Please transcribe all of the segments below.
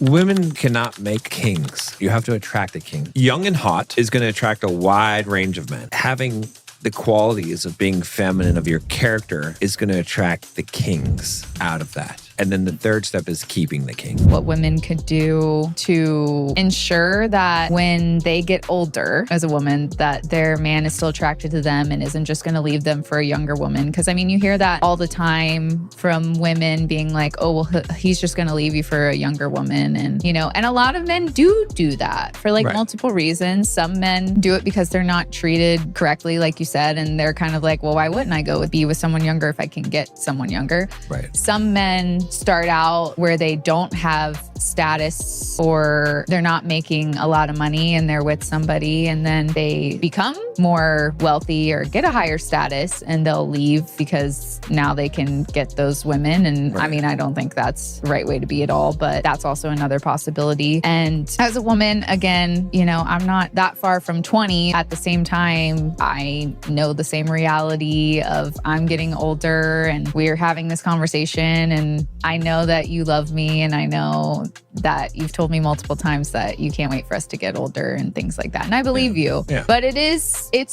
Women cannot make kings. You have to attract a king. Young and hot is going to attract a wide range of men. Having the qualities of being feminine of your character is going to attract the kings out of that. And then the third step is keeping the king. What women could do to ensure that when they get older as a woman, that their man is still attracted to them and isn't just going to leave them for a younger woman. Because I mean, you hear that all the time from women being like, oh, well, he's just going to leave you for a younger woman. And, you know, and a lot of men do that for like multiple reasons. Some men do it because they're not treated correctly, like you said. And they're kind of like, well, why wouldn't I go be with someone younger if I can get someone younger? Right. Some men start out where they don't have status or they're not making a lot of money and they're with somebody, and then they become more wealthy or get a higher status and they'll leave because now they can get those women. And I mean, I don't think that's the right way to be at all, but that's also another possibility. And as a woman, again, you know, I'm not that far from 20. At the same time, I know the same reality of I'm getting older and we're having this conversation, and I know that you love me, and I know that you've told me multiple times that you can't wait for us to get older and things like that. And I believe you. Yeah. But it's even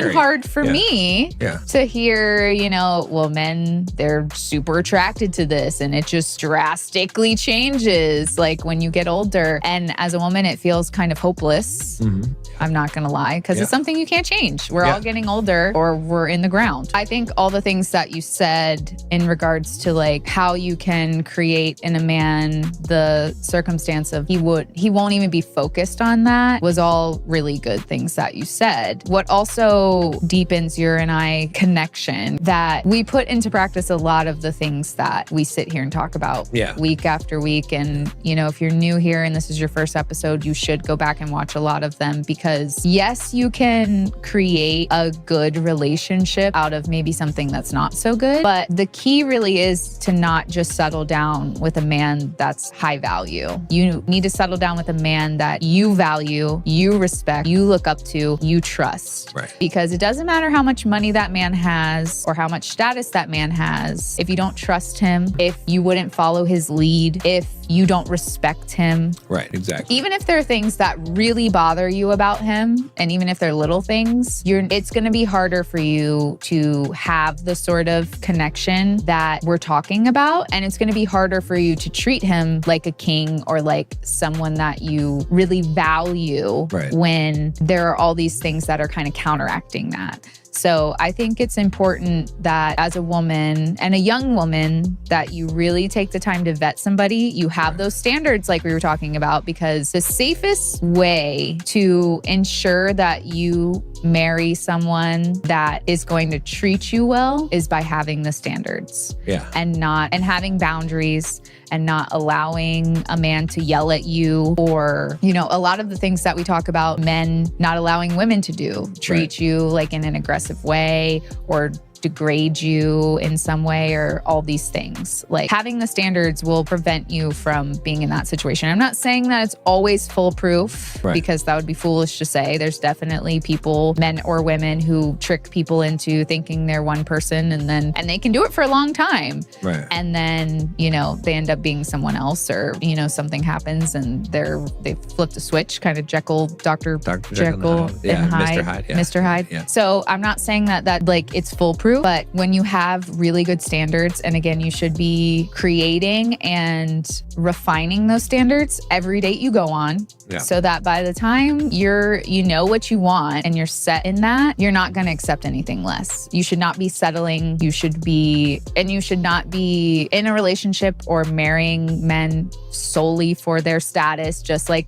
scary. Hard for me to hear, you know, well, men, they're super attracted to this and it just drastically changes like when you get older. And as a woman, it feels kind of hopeless. Mm-hmm. I'm not going to lie, because it's something you can't change. We're all getting older or we're in the ground. I think all the things that you said in regards to like how you can create in a man the circumstance of he won't even be focused on that was all really good things that you said. What also deepens your and I connection, that we put into practice a lot of the things that we sit here and talk about week after week. And, you know, if you're new here and this is your first episode, you should go back and watch a lot of them, because yes, you can create a good relationship out of maybe something that's not so good. But the key really is to not just settle down with a man that's high value. You need to settle down with a man that you value, you respect, you look up to, you trust. Right. Because it doesn't matter how much money that man has or how much status that man has. If you don't trust him, if you wouldn't follow his lead, if you don't respect him. Right, exactly. Even if there are things that really bother you about him, and even if they're little things, it's going to be harder for you to have the sort of connection that we're talking about. And it's going to be harder for you to treat him like a king or like someone that you really value when there are all these things that are kind of counteracting that. So I think it's important that as a woman and a young woman that you really take the time to vet somebody. You have those standards like we were talking about, because the safest way to ensure that you marry someone that is going to treat you well is by having the standards. And having boundaries and not allowing a man to yell at you, or, you know, a lot of the things that we talk about, men not allowing women to do, treat you like in an aggressive way or degrade you in some way, or all these things. Like having the standards will prevent you from being in that situation. I'm not saying that it's always foolproof, because that would be foolish to say. There's definitely people, men or women, who trick people into thinking they're one person, and they can do it for a long time. And then, you know, they end up being someone else, or, you know, something happens and they've flipped a switch, kind of Dr. Jekyll and Hyde. Mr. Hyde. So I'm not saying that like it's foolproof. But when you have really good standards, and again, you should be creating and refining those standards every date you go on, so that by the time you know what you want and you're set in that, you're not going to accept anything less. You should not be settling. You should not be in a relationship or marrying men solely for their status, just like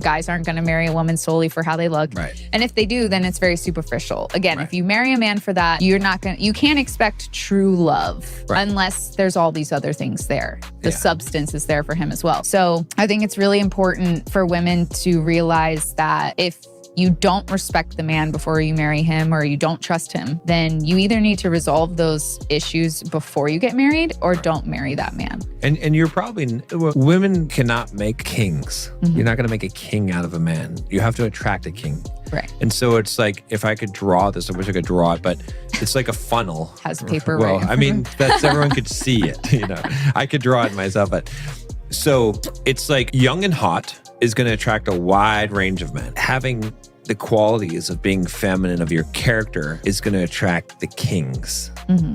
guys aren't going to marry a woman solely for how they look. And if they do, then it's very superficial. Again, if you marry a man for that, you can't expect true love unless there's all these other things there. The substance is there for him as well. So I think it's really important for women to realize that if you don't respect the man before you marry him, or you don't trust him, then you either need to resolve those issues before you get married, or don't marry that man. And you're probably, women cannot make kings. Mm-hmm. You're not going to make a king out of a man. You have to attract a king. And so it's like, if I could draw this, I wish I could draw it, but it's like a funnel. Has paper, I mean, everyone could see it, you know. I could draw it myself, but So it's like young and hot is going to attract a wide range of men. Having the qualities of being feminine of your character is going to attract the kings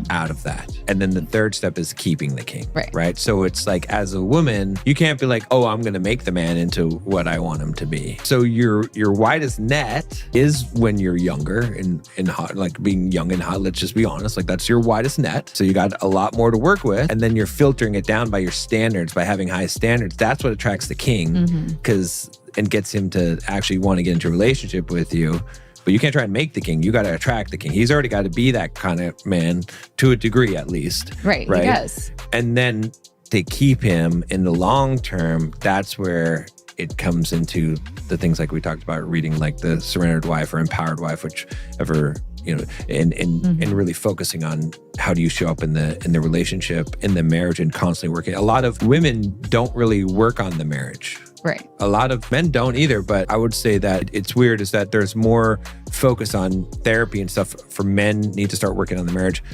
out of that. And then the third step is keeping the king, right? So it's like, as a woman, you can't be like, oh, I'm going to make the man into what I want him to be. So your widest net is when you're younger and hot, like being young and hot. Let's just be honest. Like, that's your widest net. So you got a lot more to work with. And then you're filtering it down by your standards, by having high standards. That's what attracts the king, because and gets him to actually want to get into a relationship with you. But you can't try and make the king. You got to attract the king. He's already got to be that kind of man to a degree, at least. Right. He does. And then to keep him in the long term, that's where it comes into the things like we talked about, reading like the Surrendered Wife or Empowered Wife, whichever, and really focusing on how do you show up in the relationship, in the marriage, and constantly working. A lot of women don't really work on the marriage. Right. A lot of men don't either, but I would say that it's weird is that there's more focus on therapy and stuff for men need to start working on the marriage,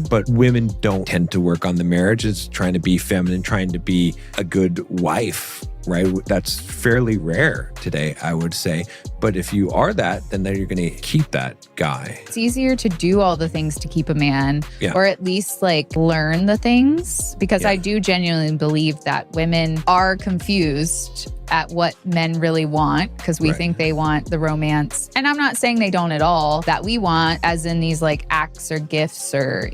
but women don't tend to work on the marriage. It's trying to be feminine, trying to be a good wife, right? That's fairly rare today, I would say. But if you are that, then you're going to keep that guy. It's easier to do all the things to keep a man, or at least like learn the things, because I do genuinely believe that women are confused at what men really want, because we think they want the romance. And I'm not saying they don't at all, that we want, as in these like acts or gifts or,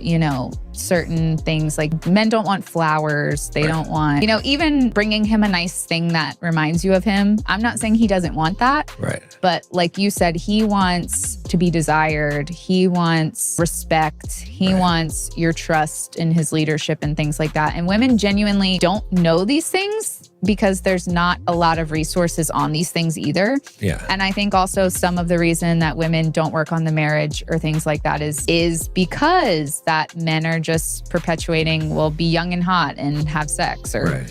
certain things. Like, men don't want flowers. They don't want, even bringing him a nice thing that reminds you of him. I'm not saying he doesn't want that. Right. But like you said, he wants to be desired. He wants respect. He wants your trust in his leadership and things like that. And women genuinely don't know these things, because there's not a lot of resources on these things either. Yeah. And I think also some of the reason that women don't work on the marriage or things like that is because that men are just perpetuating, well, be young and hot and have sex, or,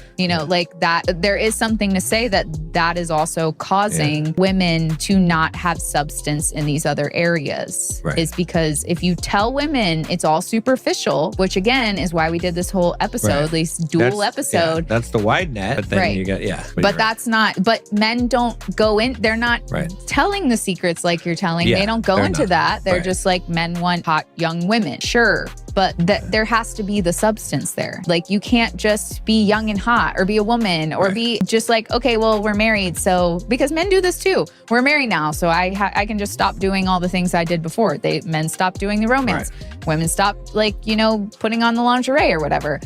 like that. There is something to say that is also causing women to not have substance in these other areas, is because if you tell women it's all superficial, which again is why we did this whole episode, this dual episode. That's the wide net. But then you got, But that's not, but men don't go in, they're not telling the secrets like you're telling. They don't go into that. They're just like, men want hot young women. Sure. But there has to be the substance there. Like, you can't just be young and hot or be a woman or be just like, okay, well, we're married. So, because men do this too. We're married now. So I can just stop doing all the things I did before. Men stop doing the romance. Women stop putting on the lingerie or whatever.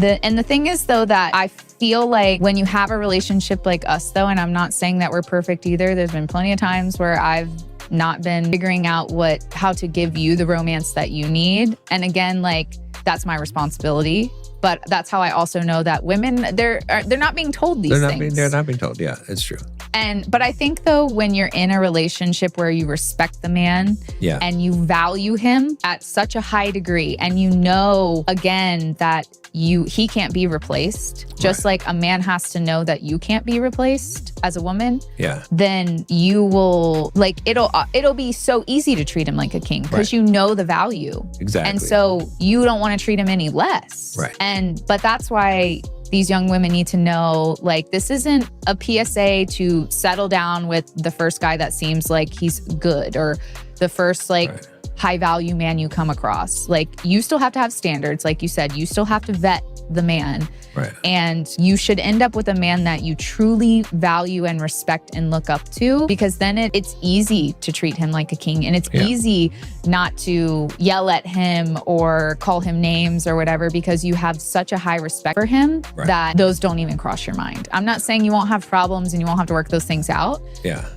And the thing is, though, that I feel like when you have a relationship like us, though, and I'm not saying that we're perfect either. There's been plenty of times where I've not been figuring out how to give you the romance that you need. And again, like, that's my responsibility. But that's how I also know that women, they're not being told these things. They're not being told. Yeah, it's true. But I think, though, when you're in a relationship where you respect the man and you value him at such a high degree, and again, that he can't be replaced, just like a man has to know that you can't be replaced as a woman, then you will, like, it'll be so easy to treat him like a king, because you know the value. Exactly. And so you don't want to treat him any less. Right. But that's why these young women need to know, like, this isn't a PSA to settle down with the first guy that seems like he's good, or the first high value man you come across. Like, you still have to have standards. Like you said, you still have to vet the man. Right. And you should end up with a man that you truly value and respect and look up to, because then it's easy to treat him like a king, and it's easy not to yell at him or call him names or whatever, because you have such a high respect for him that those don't even cross your mind. I'm not saying you won't have problems and you won't have to work those things out,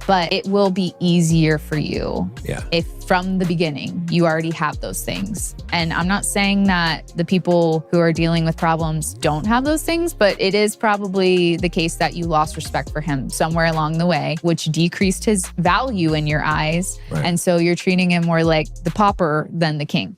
but it will be easier for you if from the beginning you already have those things. And I'm not saying that the people who are dealing with problems don't have those things, but it is probably the case that you lost respect for him somewhere along the way, which decreased his value in your eyes. And so you're treating him more like the pauper than the king.